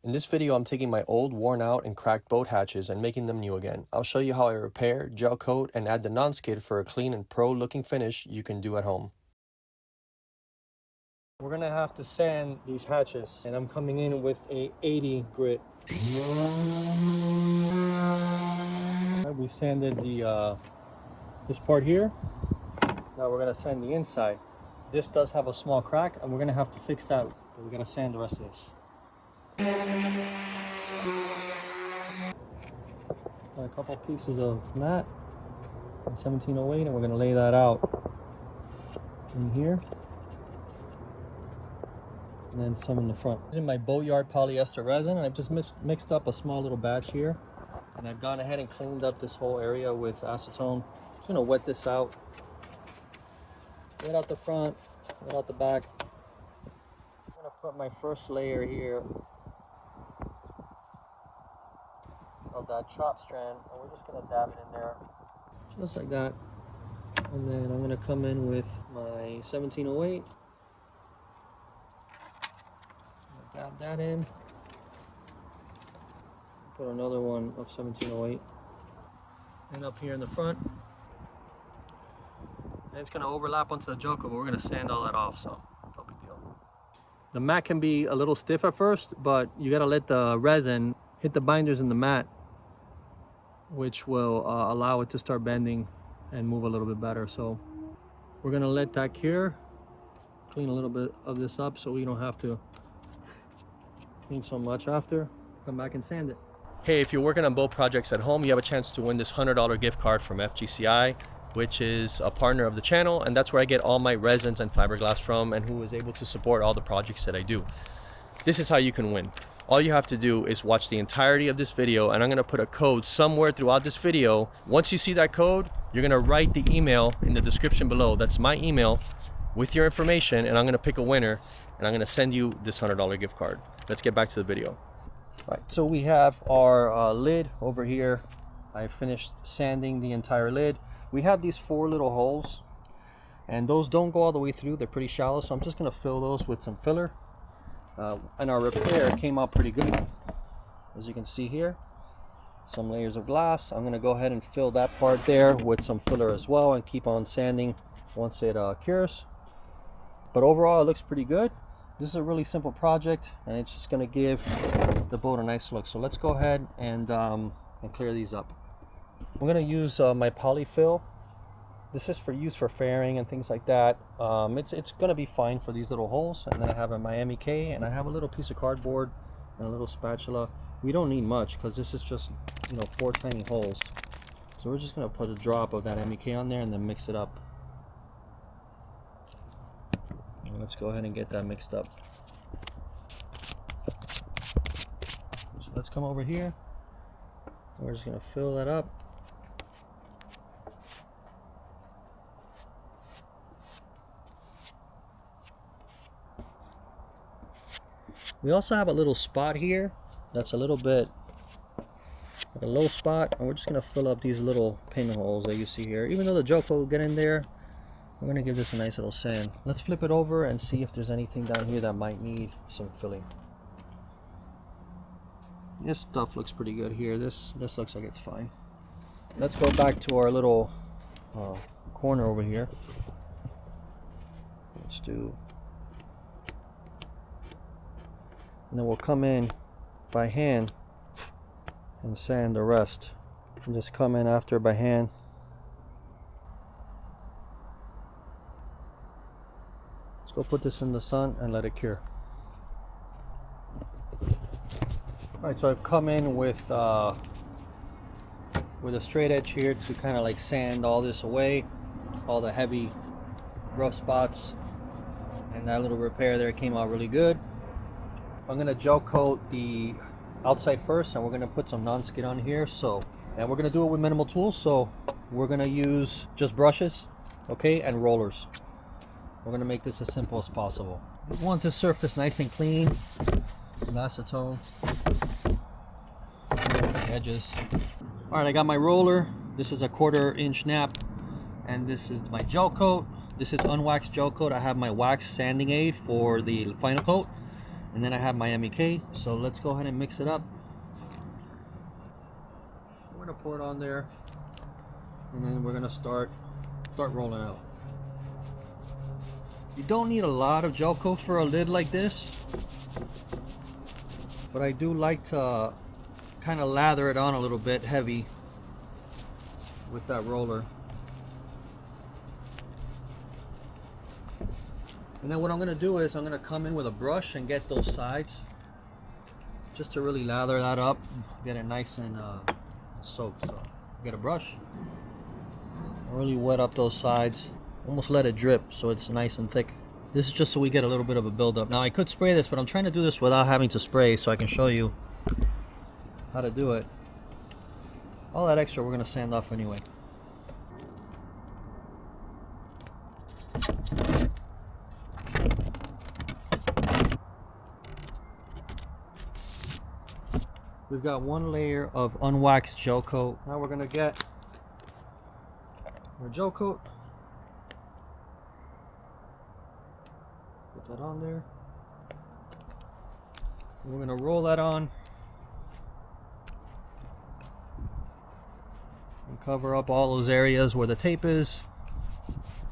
In this video, I'm taking my old, worn out, and cracked boat hatches and making them new again. I'll show you how I repair, gel coat, and add the non-skid for a clean and pro-looking finish you can do at home. We're gonna have to sand these hatches, and I'm coming in with a 80 grit. We sanded the this part here. Now we're gonna sand the inside. This does have a small crack, and we're gonna have to fix that. We're gonna sand the rest of this. Got a couple pieces of mat in 1708, and we're gonna lay that out in here. And then some in the front. Using my boatyard polyester resin, and I've just mixed up a small little batch here, and I've gone ahead and cleaned up this whole area with acetone. Just gonna wet this out. Wet out the front, wet out the back. I'm gonna put my first layer here of that chop strand, and we're just gonna dab it in there, just like that. And then I'm gonna come in with my 1708. Dab that in. Put another one of 1708. And up here in the front. And it's going to overlap onto the Gelcoat, but we're going to sand all that off, so no big deal. The mat can be a little stiff at first, but you got to let the resin hit the binders in the mat, which will allow it to start bending and move a little bit better. So we're going to let that cure. Clean a little bit of this up so we don't have to clean so much after. Come back and sand it. Hey, if you're working on boat projects at home, you have a chance to win this $100 gift card from FGCI, which is a partner of the channel, and that's where I get all my resins and fiberglass from, and who is able to support all the projects that I do. This is how you can win. All you have to do is watch the entirety of this video, and I'm gonna put a code somewhere throughout this video. Once you see that code, you're gonna write the email in the description below. That's my email with your information, and I'm gonna pick a winner, and I'm gonna send you this $100 gift card. Let's get back to the video. All right, so we have our lid over here. I finished sanding the entire lid. We have these 4 little holes, and those don't go all the way through. They're pretty shallow, so I'm just gonna fill those with some filler. And our repair came out pretty good. As you can see here, some layers of glass. I'm gonna go ahead and fill that part there with some filler as well, and keep on sanding once it cures. But overall, it looks pretty good. This is a really simple project, and it's just going to give the boat a nice look. So let's go ahead and clear these up. I'm going to use my polyfill. This is for use for fairing and things like that. It's going to be fine for these little holes. And then I have a Miami K, and I have a little piece of cardboard and a little spatula. We don't need much because this is just 4 tiny holes. So we're just going to put a drop of that MEK on there and then mix it up. Let's go ahead and get that mixed up. So let's come over here. We're just going to fill that up. We also have a little spot here that's a little bit like a low spot, and we're just going to fill up these little pinholes that you see here. Even though the Gelcoat will get in there, we're going to give this a nice little sand. Let's flip it over and see if there's anything down here that might need some filling. This stuff looks pretty good here. This looks like it's fine. Let's go back to our little corner over here. Let's do... And then we'll come in by hand and sand the rest. And just come in after by hand. Go put this in the sun and let it cure. Alright, so I've come in with a straight edge here to kind of like sand all this away, all the heavy rough spots, and that little repair there came out really good. I'm going to gel coat the outside first, and we're going to put some non-skid on here. And we're going to do it with minimal tools, so we're going to use just brushes, okay, and rollers. We're going to make this as simple as possible. We want this surface nice and clean with acetone. Edges. Alright, I got my roller. This is a 1/4 inch nap, and this is my gel coat. This is unwaxed gel coat. I have my wax sanding aid for the final coat, and then I have my MEK. So let's go ahead and mix it up. We're gonna pour it on there, and then we're gonna start rolling out. You don't need a lot of gel coat for a lid like this, but I do like to kind of lather it on a little bit heavy with that roller. And then what I'm going to do is I'm going to come in with a brush and get those sides just to really lather that up, get it nice and soaked. So get a brush, really wet up those sides, almost let it drip so it's nice and thick. This is just so we get a little bit of a buildup. Now I could spray this, but I'm trying to do this without having to spray so I can show you how to do it. All that extra we're going to sand off anyway. We've got one layer of unwaxed gel coat. Now we're going to get our gel coat. Put that on there. And we're going to roll that on and cover up all those areas where the tape is.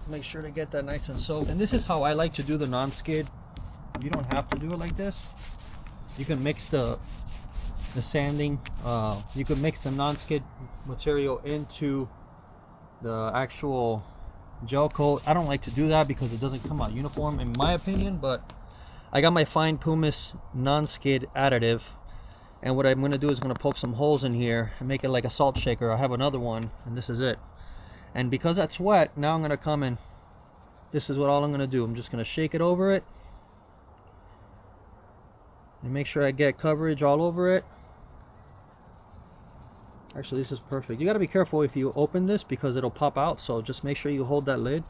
Make sure to get that nice and soaked. And this is how I like to do the non-skid. You don't have to do it like this. You can mix the sanding, you can mix the non-skid material into the actual gel coat. I don't like to do that because it doesn't come out uniform in my opinion, but I got my fine pumice non-skid additive, and what I'm going to do is going to poke some holes in here and make it like a salt shaker. I have another one, and this is it. And because that's wet, now I'm going to come in. This is what all I'm going to do. I'm just going to shake it over it and make sure I get coverage all over it. Actually, this is perfect. You got to be careful if you open this because it'll pop out, so just make sure you hold that lid.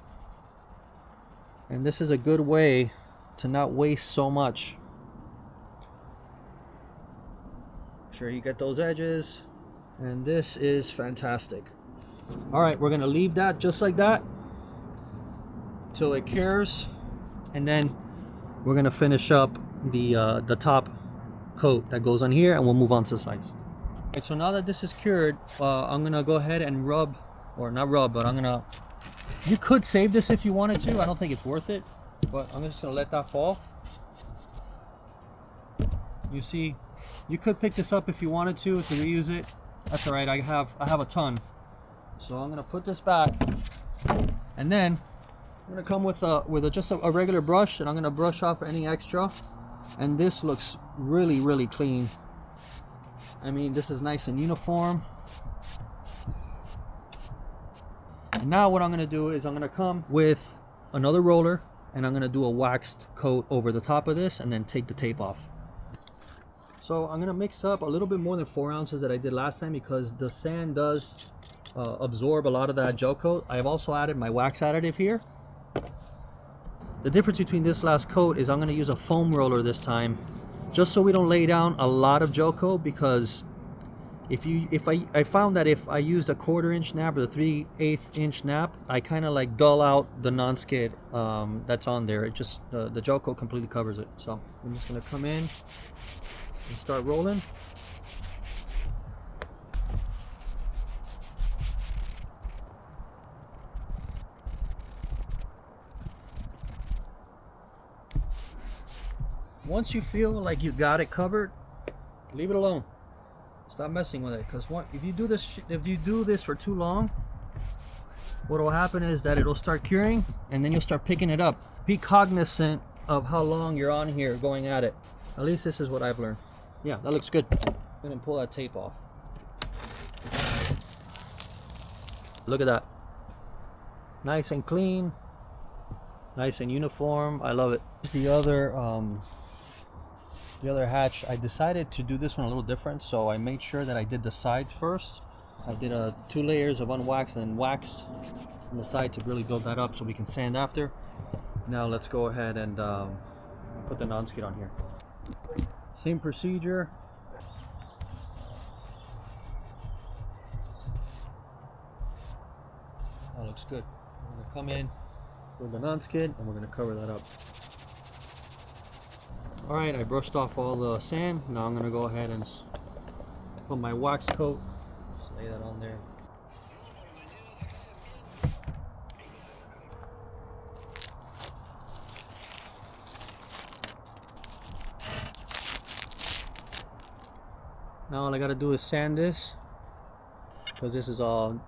And this is a good way to not waste so much. Make sure you get those edges, and this is fantastic. All right, we're gonna leave that just like that till it cures, and then we're gonna finish up the top coat that goes on here, and we'll move on to the sides. Right, so now that this is cured, I'm gonna go ahead and rub, or not rub, but you could save this if you wanted to. I don't think it's worth it, but I'm just gonna let that fall. You see, you could pick this up if you wanted to reuse it. That's all right. I have a ton, so I'm gonna put this back, and then I'm gonna come with just a regular brush, and I'm gonna brush off any extra. And this looks really, really clean. I mean, this is nice and uniform. And now what I'm going to do is I'm going to come with another roller, and I'm going to do a waxed coat over the top of this and then take the tape off. So I'm going to mix up a little bit more than 4 ounces that I did last time because the sand does absorb a lot of that gel coat. I have also added my wax additive here. The difference between this last coat is I'm going to use a foam roller this time, just so we don't lay down a lot of gel coat, because I found that if I used a 1/4 inch nap or the 3/8 inch nap, I kind of like dull out the non-skid that's on there. It just the gel coat completely covers it. So I'm just going to come in and start rolling. Once you feel like you got it covered, leave it alone. Stop messing with it, because if you do this for too long, what will happen is that it'll start curing, and then you'll start picking it up. Be cognizant of how long you're on here going at it. At least this is what I've learned. Yeah, that looks good. I'm gonna pull that tape off. Look at that. Nice and clean, nice and uniform. I love it. The other hatch, I decided to do this one a little different, so I made sure that I did the sides first. I did 2 layers of unwaxed and waxed on the side to really build that up so we can sand after. Now let's go ahead and put the non-skid on here. Same procedure. That looks good. I'm going to come in with the non-skid and we're going to cover that up. All right, I brushed off all the sand. Now I'm gonna go ahead and put my wax coat. Just lay that on there. Now all I gotta do is sand this, because this is all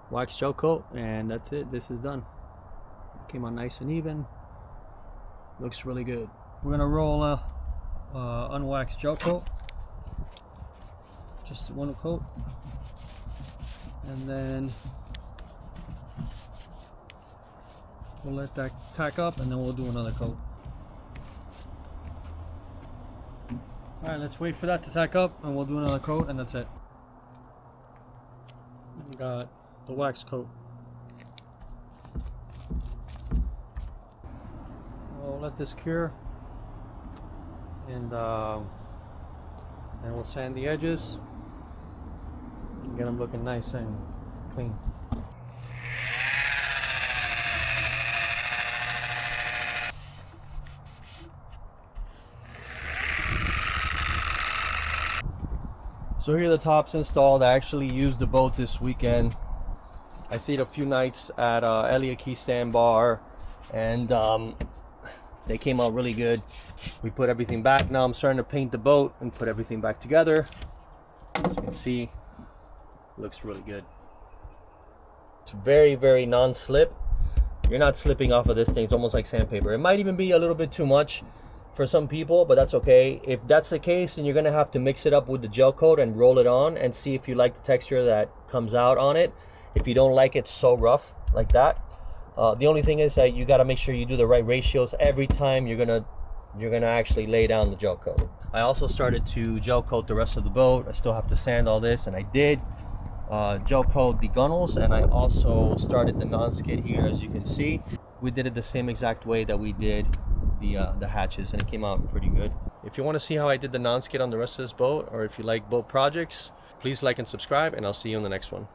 wax gel coat, and that's it. This is done. Came out nice and even. Looks really good. We're gonna roll unwaxed gel coat, just one coat, and then we'll let that tack up, and then we'll do another coat. All right, let's wait for that to tack up, and we'll do another coat, and that's it. We got the wax coat. We'll let this cure, and we'll sand the edges and get them looking nice and clean. So here are the tops installed. I actually used the boat this weekend. I stayed a few nights at Elliott Key Stand Bar, and they came out really good. We put everything back. Now I'm starting to paint the boat and put everything back together. As you can see, it looks really good. It's very, very non-slip. You're not slipping off of this thing. It's almost like sandpaper. It might even be a little bit too much for some people, but that's okay. If that's the case, then you're gonna have to mix it up with the gel coat and roll it on and see if you like the texture that comes out on it. If you don't like it so rough like that, the only thing is that you got to make sure you do the right ratios every time you're gonna actually lay down the gel coat. I also started to gel coat the rest of the boat. I still have to sand all this, and I did gel coat the gunnels, and I also started the non-skid here. As you can see, we did it the same exact way that we did the hatches, and it came out pretty good. If you want to see how I did the non-skid on the rest of this boat, or if you like boat projects, please like and subscribe, and I'll see you in the next one.